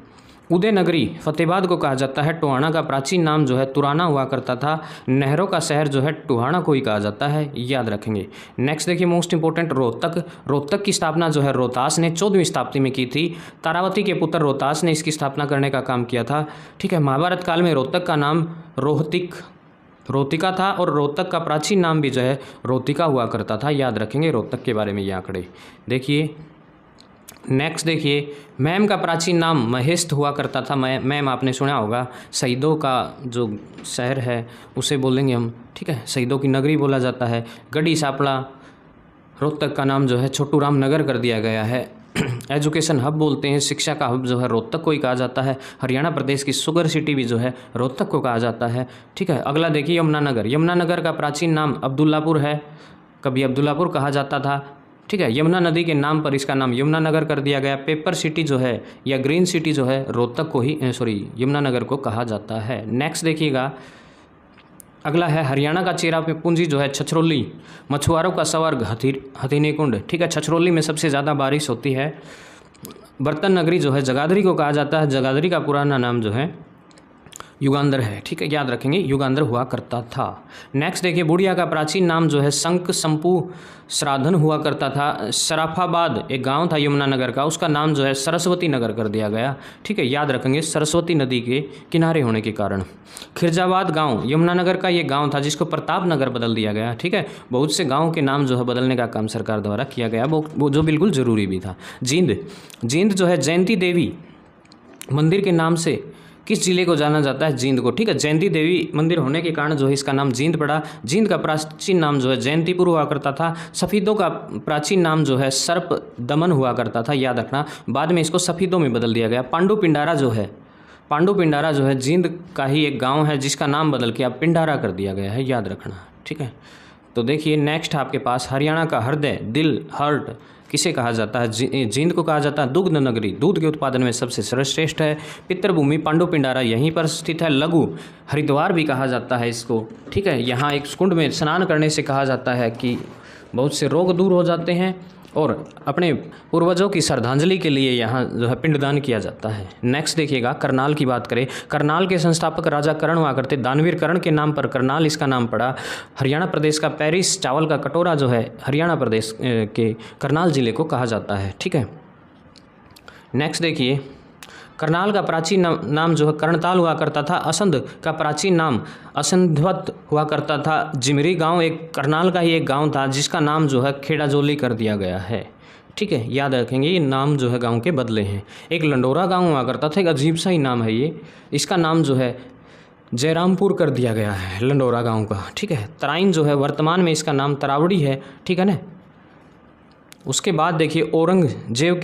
उदय नगरी, फतेहाबाद को कहा जाता है। टोहाना का प्राचीन नाम जो है तुराना हुआ करता था। नहरों का शहर जो है टोहाना को ही कहा जाता है, याद रखेंगे। नेक्स्ट देखिए मोस्ट इंपॉर्टेंट रोहतक की स्थापना जो है रोहतास ने 14वीं शताब्दी में की थी। तारावती के पुत्र रोहतास ने इसकी स्थापना करने का काम किया था। ठीक है, महाभारत काल में रोहतक का नाम रोहतिका था और रोहतक का प्राचीन नाम भी जो है रोहतिका हुआ करता था, याद रखेंगे रोहतक के बारे में ये आंकड़े। देखिए नेक्स्ट देखिए, मैम का प्राचीन नाम महेस्त हुआ करता था। मैम आपने सुना होगा, शहीदों का जो शहर है उसे बोलेंगे हम। ठीक है, शहीदों की नगरी बोला जाता है। गढ़ी सापड़ा, रोहतक का नाम जो है छोटू राम नगर कर दिया गया है। एजुकेशन हब बोलते हैं, शिक्षा का हब जो है रोहतक को ही कहा जाता है। हरियाणा प्रदेश की शुगर सिटी भी जो है रोहतक को कहा जाता है। ठीक है, अगला देखिए यमुनानगर। यमुनानगर का प्राचीन नाम अब्दुल्लापुर है, कभी अब्दुल्लापुर कहा जाता था। ठीक है, यमुना नदी के नाम पर इसका नाम यमुनानगर कर दिया गया। पेपर सिटी जो है या ग्रीन सिटी जो है रोहतक को ही यमुनानगर को कहा जाता है। नेक्स्ट देखिएगा, अगला है हरियाणा का चेरापूंजी जो है छछरौली, मछुआरों का स्वर्ग हथीनी कुंड। ठीक है, छछरौली में सबसे ज़्यादा बारिश होती है। बर्तन नगरी जो है जगाधरी को कहा जाता है। जगाधरी का पुराना नाम जो है युगांधर है। ठीक है, याद रखेंगे युगांधर हुआ करता था। नेक्स्ट देखिए, बुढ़िया का प्राचीन नाम जो है शंख संपू श्राधन हुआ करता था। शराफाबाद एक गांव था यमुनानगर का, उसका नाम जो है सरस्वती नगर कर दिया गया। ठीक है, याद रखेंगे सरस्वती नदी के किनारे होने के कारण। खिरजाबाद गांव यमुनानगर का ये गांव था जिसको प्रताप नगर बदल दिया गया। ठीक है, बहुत से गाँव के नाम जो है बदलने का काम सरकार द्वारा किया गया, वो जो बिल्कुल ज़रूरी भी था। जींद जो है जयंती देवी मंदिर के नाम से किस जिले को जाना जाता है? जींद को। ठीक है, जयंती देवी मंदिर होने के कारण जो है इसका नाम जींद पड़ा। जींद का प्राचीन नाम जो है जयंतीपुर हुआ करता था। सफ़ीदों का प्राचीन नाम जो है सर्प दमन हुआ करता था, याद रखना। बाद में इसको सफ़ीदों में बदल दिया गया। पांडु पिंडारा जो है जींद का ही एक गाँव है जिसका नाम बदल के अब पिंडारा कर दिया गया है, याद रखना। ठीक है, तो देखिए नेक्स्ट आपके पास हरियाणा का हृदय दिल हार्ट किसे कहा जाता है? जींद को कहा जाता है। दुग्ध नगरी दूध के उत्पादन में सबसे सर्वश्रेष्ठ है। पितृभूमि पांडु पिंडारा यहीं पर स्थित है। लघु हरिद्वार भी कहा जाता है इसको। ठीक है, यहाँ एक कुंड में स्नान करने से कहा जाता है कि बहुत से रोग दूर हो जाते हैं और अपने पूर्वजों की श्रद्धांजलि के लिए यहाँ जो है पिंडदान किया जाता है। नेक्स्ट देखिएगा, करनाल की बात करें। करनाल के संस्थापक राजा कर्ण हुआ करते। दानवीर कर्ण के नाम पर करनाल इसका नाम पड़ा। हरियाणा प्रदेश का पेरिस चावल का कटोरा जो है हरियाणा प्रदेश के करनाल जिले को कहा जाता है। ठीक है, नेक्स्ट देखिए, करनाल का प्राचीन नाम जो है कर्णताल हुआ करता था। असंध का प्राचीन नाम असंधवत हुआ करता था। जिमरी गांव एक करनाल का ही एक गांव था जिसका नाम जो है खेड़ाजोली कर दिया गया है। ठीक है, याद रखेंगे ये नाम जो है गांव के बदले हैं। एक लंडोरा गांव हुआ करता था, एक अजीब सा ही नाम है ये, इसका नाम जो है जयरामपुर कर दिया गया है लंडोरा गाँव का। ठीक है, तराइन जो है वर्तमान में इसका नाम तरावड़ी है। ठीक है ना। उसके बाद देखिए औरंगजेब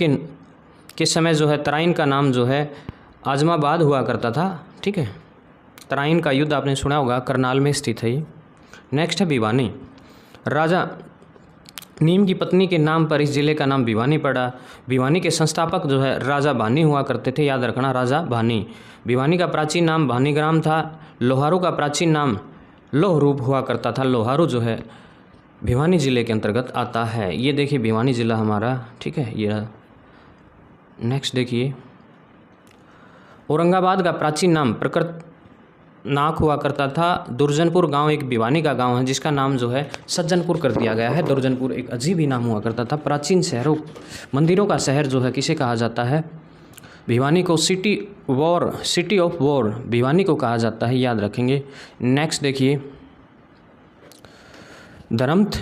के समय जो है तराइन का नाम जो है आजमाबाद हुआ करता था। ठीक है, तराइन का युद्ध आपने सुना होगा, करनाल में स्थित है ये। नेक्स्ट है भिवानी। राजा नीम की पत्नी के नाम पर इस जिले का नाम भिवानी पड़ा। भिवानी के संस्थापक जो है राजा भानी हुआ करते थे, याद रखना, राजा भानी। भिवानी का प्राचीन नाम भानीग्राम था। लोहारू का प्राचीन नाम लोहरूप हुआ करता था। लोहारू जो है भिवानी जिले के अंतर्गत आता है। ये देखिए भिवानी जिला हमारा। ठीक है, ये नेक्स्ट देखिए, औरंगाबाद का प्राचीन नाम प्रकृतनाक हुआ करता था। दुर्जनपुर गांव एक भिवानी का गांव है जिसका नाम जो है सज्जनपुर कर दिया गया है। दुर्जनपुर एक अजीब ही नाम हुआ करता था। प्राचीन शहरों मंदिरों का शहर जो है किसे कहा जाता है? भिवानी को सिटी ऑफ वॉर भिवानी को कहा जाता है, याद रखेंगे। नेक्स्ट देखिए, धर्मथ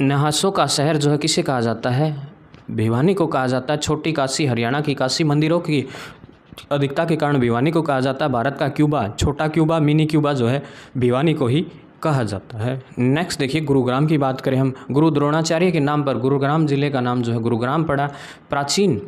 न्यासों का शहर जो है किसे कहा जाता है? भिवानी को कहा जाता है। छोटी काशी हरियाणा की काशी, मंदिरों की अधिकता के कारण भिवानी को कहा जाता है। भारत का क्यूबा, छोटा क्यूबा, मिनी क्यूबा जो है भिवानी को ही कहा जाता है। नेक्स्ट देखिए, गुरुग्राम की बात करें हम। गुरु द्रोणाचार्य के नाम पर गुरुग्राम जिले का नाम जो है गुरुग्राम पड़ा। प्राचीन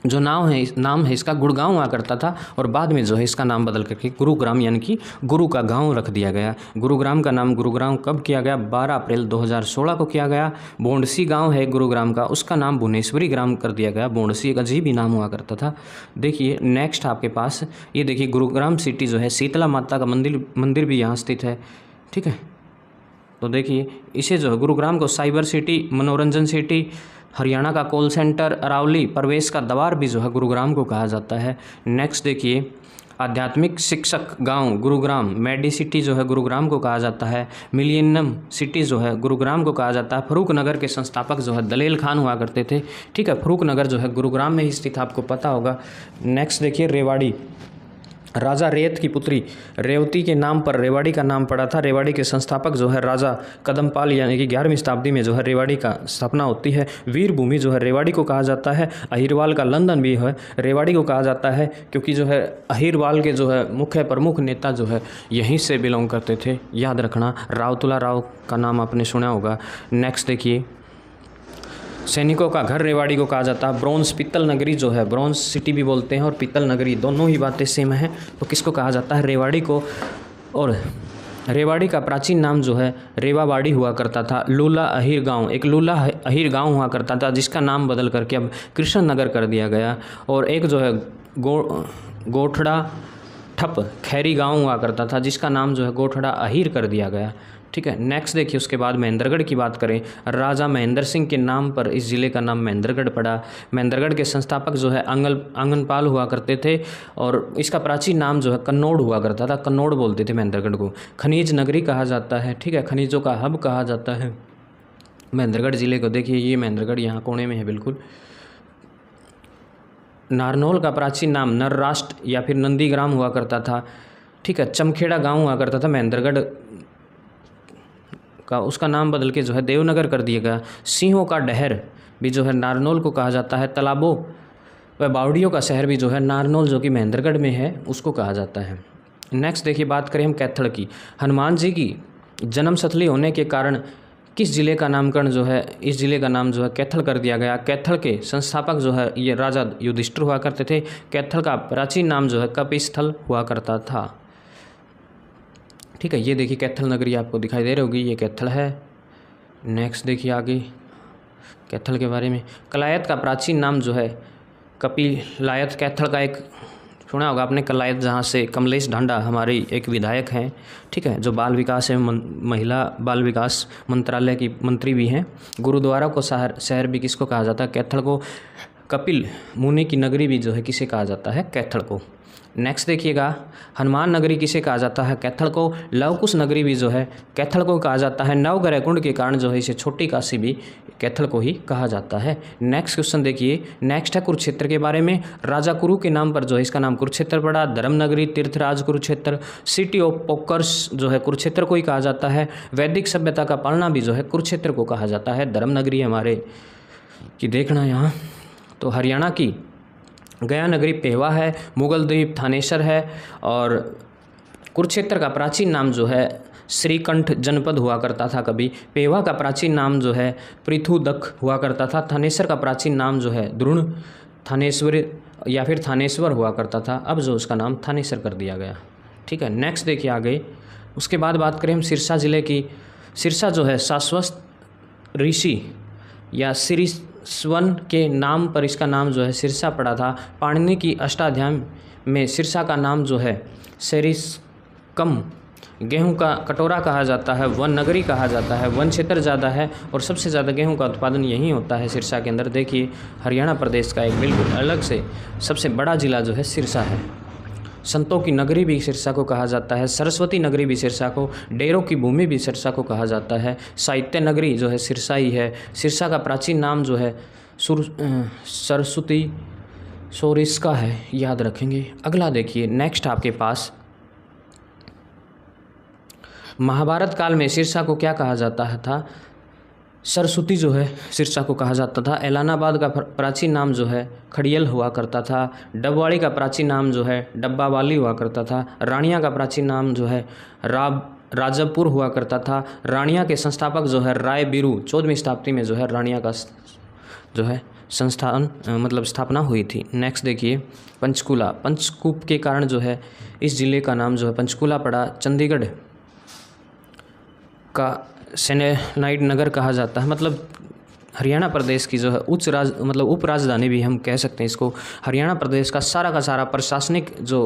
जो नाम है इसका गुड़गांव हुआ करता था और बाद में जो है इसका नाम बदल करके गुरुग्राम यानी कि गुरु का गांव रख दिया गया। गुरुग्राम का नाम गुरुग्राम कब किया गया? 12 अप्रैल 2016 को किया गया। बोंडसी गांव है गुरुग्राम का, उसका नाम भुवनेश्वरी ग्राम कर दिया गया। बोंडसी एक अजीब ही नाम हुआ करता था। देखिए नेक्स्ट आपके पास ये देखिए, गुरुग्राम सिटी जो है शीतला माता का मंदिर भी यहाँ स्थित है। ठीक है, तो देखिए इसे जो है गुरुग्राम को साइबर सिटी, मनोरंजन सिटी, हरियाणा का कॉल सेंटर, अरावली प्रवेश का द्वार भी जो है गुरुग्राम को कहा जाता है। नेक्स्ट देखिए, आध्यात्मिक शिक्षक गांव गुरुग्राम, मेडी सिटी जो है गुरुग्राम को कहा जाता है। मिलियनम सिटी जो है गुरुग्राम को कहा जाता है। फरूक नगर के संस्थापक जो है दलेल खान हुआ करते थे। ठीक है, फरूक नगर जो है गुरुग्राम में ही स्थित, आपको पता होगा। नेक्स्ट देखिए, रेवाड़ी। राजा रेत की पुत्री रेवती के नाम पर रेवाड़ी का नाम पड़ा था। रेवाड़ी के संस्थापक जो है राजा कदमपाल यानी कि 11वीं शताब्दी में जो है रेवाड़ी का स्थापना होती है। वीर भूमि जो है रेवाड़ी को कहा जाता है। अहिरवाल का लंदन भी है रेवाड़ी को कहा जाता है, क्योंकि जो है अहिरवाल के जो है मुख्य प्रमुख नेता जो है यहीं से बिलोंग करते थे, याद रखना। रावतुला राव का नाम आपने सुना होगा। नेक्स्ट देखिए, सैनिकों का घर रेवाड़ी को कहा जाता है। ब्रॉन्ज पीतल नगरी जो है, ब्रॉन्ज सिटी भी बोलते हैं और पीतल नगरी, दोनों ही बातें सेम हैं। तो किसको कहा जाता है? रेवाड़ी को। और रेवाड़ी का प्राचीन नाम जो है रेवाबाड़ी हुआ करता था। लूला अहिर गांव, एक लूला अहिर गांव हुआ करता था जिसका नाम बदल करके अब कृष्ण नगर कर दिया गया। और एक जो है गोठड़ा ठप खैरी गांव हुआ करता था जिसका नाम जो है गोठड़ा अहिर कर दिया गया। ठीक है, नेक्स्ट देखिए उसके बाद महेंद्रगढ़ की बात करें। राजा महेंद्र सिंह के नाम पर इस ज़िले का नाम महेंद्रगढ़ पड़ा। महेंद्रगढ़ के संस्थापक जो है आंगनपाल हुआ करते थे और इसका प्राचीन नाम जो है कन्नौड़ हुआ करता था। कन्नौड़ बोलते थे महेंद्रगढ़ को। खनिज नगरी कहा जाता है। ठीक है, खनिजों का हब कहा जाता है महेंद्रगढ़ ज़िले को। देखिए ये महेंद्रगढ़ यहाँ कोने में है बिल्कुल। नारनौल का प्राचीन नाम नरराष्ट्र या फिर नंदीग्राम हुआ करता था। ठीक है, चमखेड़ा गांव हुआ करता था महेंद्रगढ़ का, उसका नाम बदल के जो है देवनगर कर दिया गया। सिंहों का डहर भी जो है नारनौल को कहा जाता है। तालाबों व बावड़ियों का शहर भी जो है नारनौल जो कि महेंद्रगढ़ में है उसको कहा जाता है। नेक्स्ट देखिए बात करें हम कैथल की। हनुमान जी की जन्मस्थली होने के कारण किस जिले का नामकरण जो है, इस जिले का नाम जो है कैथल कर दिया गया। कैथल के संस्थापक जो है ये राजा युधिष्ठिर हुआ करते थे। कैथल का प्राचीन नाम जो है कपिस्थल हुआ करता था। ठीक है, ये देखिए कैथल नगरी आपको दिखाई दे रही होगी, ये कैथल है। नेक्स्ट देखिए आगे कैथल के बारे में। कलायत का प्राचीन नाम जो है कपिलायत। कैथल का एक सुना होगा आपने कलायत, जहाँ से कमलेश ढांडा हमारी एक विधायक हैं। ठीक है, जो बाल विकास एवं महिला बाल विकास मंत्रालय की मंत्री भी हैं। गुरुद्वारा को शहर भी किसको कहा जाता है? कैथल को। कपिल मुनि की नगरी भी जो है किसे कहा जाता है? कैथल को। नेक्स्ट देखिएगा हनुमान नगरी किसे कहा जाता है? कैथल को। लवकुश नगरी भी जो है कैथल को कहा जाता है। नवग्रह कुंड के कारण जो है इसे छोटी काशी भी कैथल को ही कहा जाता है। नेक्स्ट क्वेश्चन देखिए, नेक्स्ट है कुरुक्षेत्र के बारे में। राजा कुरु के नाम पर जो है इसका नाम कुरुक्षेत्र पड़ा। धर्म नगरी तीर्थराज कुरुक्षेत्र। सिटी ऑफ पोकर्स जो है कुरुक्षेत्र को ही कहा जाता है। वैदिक सभ्यता का पालना भी जो है कुरुक्षेत्र को कहा जाता है। धर्म नगरी हमारे की देखना यहाँ। तो हरियाणा की गया नगरी पेवा है। मुगल द्वीप थानेसर है। और कुरुक्षेत्र का प्राचीन नाम जो है श्रीकंठ जनपद हुआ करता था कभी। पेवा का प्राचीन नाम जो है पृथुदक हुआ करता था। थानेसर का प्राचीन नाम जो है द्रोण थानेश्वर या फिर थानेश्वर हुआ करता था। अब जो उसका नाम थानेसर कर दिया गया। ठीक है, नेक्स्ट देखिए आगे। उसके बाद बात करें हम सिरसा ज़िले की। सिरसा जो है शाश्वत ऋषि या सिरिस्वन के नाम पर इसका नाम जो है सिरसा पड़ा था। पाणिनि की अष्टाध्यायी में सिरसा का नाम जो है सेरिस्कम। गेहूं का कटोरा कहा जाता है। वन नगरी कहा जाता है। वन क्षेत्र ज़्यादा है और सबसे ज़्यादा गेहूं का उत्पादन यहीं होता है सिरसा के अंदर। देखिए हरियाणा प्रदेश का एक बिल्कुल अलग से सबसे बड़ा ज़िला जो है सिरसा है। संतों की नगरी भी सिरसा को कहा जाता है। सरस्वती नगरी भी सिरसा को। डेरों की भूमि भी सिरसा को कहा जाता है। साहित्य नगरी जो है सिरसा ही है। सिरसा का प्राचीन नाम जो है सरस्वती सोरिस्का है, याद रखेंगे। अगला देखिए, नेक्स्ट आपके पास महाभारत काल में सिरसा को क्या कहा जाता था? सरस्वती जो है सिरसा को कहा जाता था। एलानाबाद का प्राचीन नाम जो है खड़ियल हुआ करता था। डबवाड़ी का प्राचीन नाम जो है डब्बावाली हुआ करता था। रानिया का प्राचीन नाम जो है राजपुर हुआ करता था। रानिया के संस्थापक जो है राय बिरू 14वीं शताब्दी में जो है रानिया का जो है स्थापना हुई थी। नेक्स्ट देखिए पंचकूला। पंचकूप के कारण जो है इस ज़िले का नाम जो है पंचकूला पड़ा। चंडीगढ़ का सेनेलाइट नगर कहा जाता है। मतलब हरियाणा प्रदेश की जो है उप राजधानी भी हम कह सकते हैं इसको। हरियाणा प्रदेश का सारा प्रशासनिक जो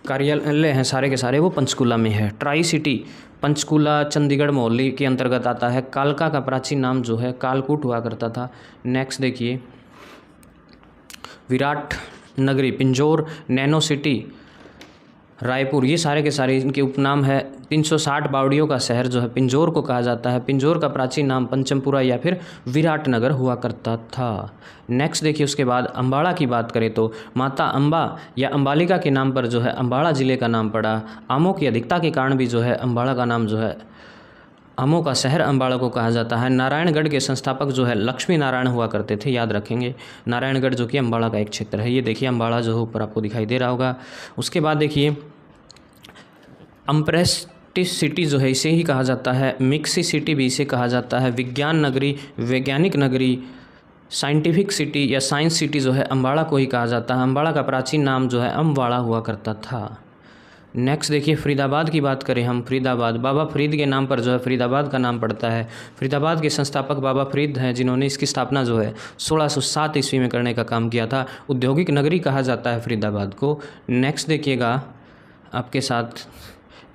कार्यालय हैं सारे के सारे वो पंचकूला में है। ट्राई सिटी पंचकूला चंडीगढ़ मोहाली के अंतर्गत आता है। कालका का प्राचीन नाम जो है कालकूट हुआ करता था। नेक्स्ट देखिए विराट नगरी पिंजौर, नैनो सिटी रायपुर, ये सारे के सारे इनके उपनाम है। 360 बावड़ियों का शहर जो है पिंजौर को कहा जाता है। पिंजौर का प्राचीन नाम पंचमपुरा या फिर विराटनगर हुआ करता था। नेक्स्ट देखिए उसके बाद अम्बाड़ा की बात करें तो माता अम्बा या अम्बालिका के नाम पर जो है अम्बाड़ा ज़िले का नाम पड़ा। आमों की अधिकता के कारण भी जो है अम्बाड़ा का नाम जो है आमों का शहर अम्बाड़ा को कहा जाता है। नारायणगढ़ के संस्थापक जो है लक्ष्मी नारायण हुआ करते थे, याद रखेंगे। नारायणगढ़ जो कि अम्बाड़ा का एक क्षेत्र है। ये देखिए अम्बाड़ा जो है ऊपर आपको दिखाई दे रहा होगा। उसके बाद देखिए अम्प्रेस्टिस सिटी जो है इसे ही कहा जाता है। मिक्सी सिटी भी इसे कहा जाता है। विज्ञान नगरी, वैज्ञानिक नगरी साइंटिफिक सिटी या साइंस सिटी जो है अम्बाड़ा को ही कहा जाता है। अम्बाड़ा का प्राचीन नाम जो है अम्बाड़ा हुआ करता था। नेक्स्ट देखिए फरीदाबाद की बात करें हम। फरीदाबाद बाबा फरीद के नाम पर जो है फरीदाबाद का नाम पड़ता है। फरीदाबाद के संस्थापक बाबा फरीद हैं, जिन्होंने इसकी स्थापना जो है 1607 ईस्वी में करने का काम किया था। औद्योगिक नगरी कहा जाता है फरीदाबाद को। नेक्स्ट देखिएगा आपके साथ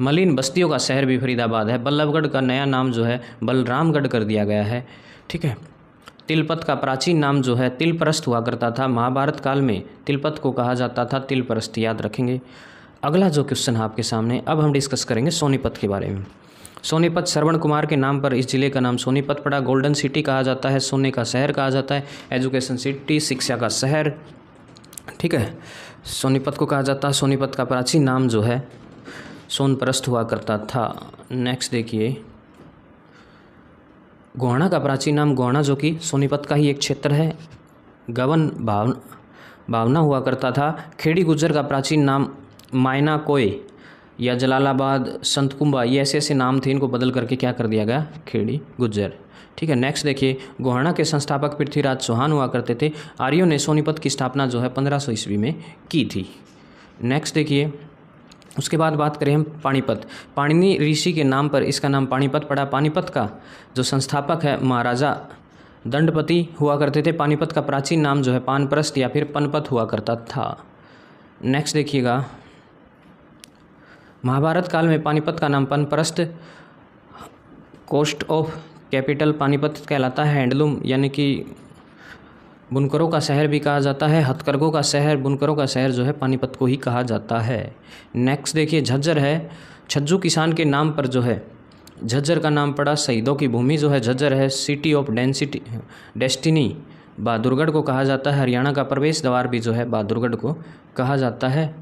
मलिन बस्तियों का शहर भी फरीदाबाद है। बल्लभगढ़ का नया नाम जो है बलरामगढ़ कर दिया गया है। ठीक है। तिलपत का प्राचीन नाम जो है तिलपरस्त हुआ करता था। महाभारत काल में तिलपत को कहा जाता था तिलपरस्त, याद रखेंगे। अगला जो क्वेश्चन है आपके सामने, अब हम डिस्कस करेंगे सोनीपत के बारे में। सोनीपत श्रवण कुमार के नाम पर इस जिले का नाम सोनीपत पड़ा। गोल्डन सिटी कहा जाता है, सोने का शहर कहा जाता है, एजुकेशन सिटी शिक्षा का शहर। ठीक है, सोनीपत को कहा जाता है। सोनीपत का प्राचीन नाम जो है सोनप्रस्थ हुआ करता था। नेक्स्ट देखिए गोहाना का प्राचीन नाम गोहाना, जो कि सोनीपत का ही एक क्षेत्र है, गवन भावना हुआ करता था। खेड़ी गुज्जर का प्राचीन नाम मायना कोय या जलालाबाद संतकुंबा, ये ऐसे ऐसे नाम थे, इनको बदल करके क्या कर दिया गया, खेड़ी गुज्जर। ठीक है। नेक्स्ट देखिए गोहाना के संस्थापक पृथ्वीराज चौहान हुआ करते थे। आर्यों ने सोनीपत की स्थापना जो है 1500 ईस्वी में की थी। नेक्स्ट देखिए उसके बाद बात करें हम पानीपत। पाणिनि ऋषि के नाम पर इसका नाम पानीपत पड़ा। पानीपत का जो संस्थापक है महाराजा दंडपति हुआ करते थे। पानीपत का प्राचीन नाम जो है पानप्रस्थ या फिर पनपत हुआ करता था। नेक्स्ट देखिएगा महाभारत काल में पानीपत का नाम पनप्रस्थ, कोस्ट ऑफ कैपिटल पानीपत कहलाता है। हैंडलूम यानी कि बुनकरों का शहर भी कहा जाता है। हथकरघों का शहर, बुनकरों का शहर जो है पानीपत को ही कहा जाता है। नेक्स्ट देखिए झज्जर है। छज्जू किसान के नाम पर जो है झज्जर का नाम पड़ा। शहीदों की भूमि जो है झज्जर है। सिटी ऑफ डेस्टिनी बहादुरगढ़ को कहा जाता है। हरियाणा का प्रवेश द्वार भी जो है बहादुरगढ़ को कहा जाता है।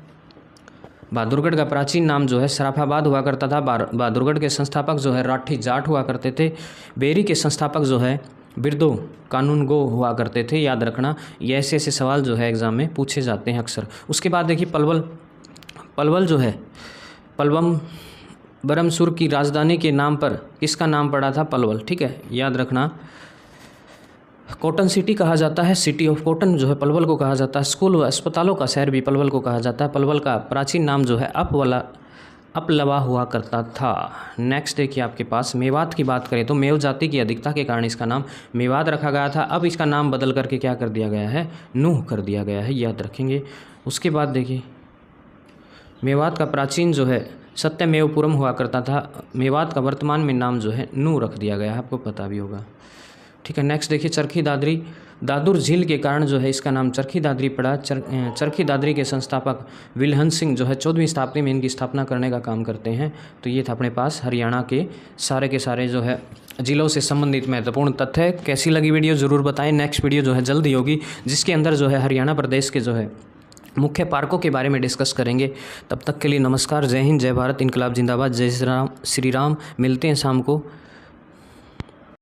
बहादुरगढ़ का प्राचीन नाम जो है सराफाबाद हुआ करता था। बहादुरगढ़ के संस्थापक जो है राठी जाट हुआ करते थे। बेरी के संस्थापक जो है बिरदो कानून गो हुआ करते थे, याद रखना। ये ऐसे ऐसे सवाल जो है एग्जाम में पूछे जाते हैं अक्सर। उसके बाद देखिए पलवल जो है पलवम बरमसुर की राजधानी के नाम पर किसका नाम पड़ा था, पलवल। ठीक है, याद रखना। कॉटन सिटी कहा जाता है। सिटी ऑफ कॉटन जो है पलवल को कहा जाता है। स्कूल व अस्पतालों का शहर भी पलवल को कहा जाता है। पलवल का प्राचीन नाम जो है अपलवा हुआ करता था। नेक्स्ट देखिए आपके पास मेवात की बात करें तो मेव जाति की अधिकता के कारण इसका नाम मेवात रखा गया था। अब इसका नाम बदल करके क्या कर दिया गया है, नूह कर दिया गया है, याद रखेंगे। उसके बाद देखिए मेवात का प्राचीन जो है सत्यमेवपुरम हुआ करता था। मेवात का वर्तमान में नाम जो है नूह रख दिया गया है, आपको पता भी होगा। ठीक है। नेक्स्ट देखिए चरखी दादरी। दादुर झील के कारण जो है इसका नाम चरखी दादरी पड़ा। चरखी दादरी के संस्थापक विल्हन सिंह जो है 14वीं शताब्दी में इनकी स्थापना करने का काम करते हैं। तो ये था अपने पास हरियाणा के सारे जो है जिलों से संबंधित महत्वपूर्ण तथ्य। कैसी लगी वीडियो ज़रूर बताएं। नेक्स्ट वीडियो जो है जल्दी होगी, जिसके अंदर जो है हरियाणा प्रदेश के जो है मुख्य पार्कों के बारे में डिस्कस करेंगे। तब तक के लिए नमस्कार, जय हिंद, जय भारत, इनकलाब जिंदाबाद, जय श्री राम। मिलते हैं शाम को।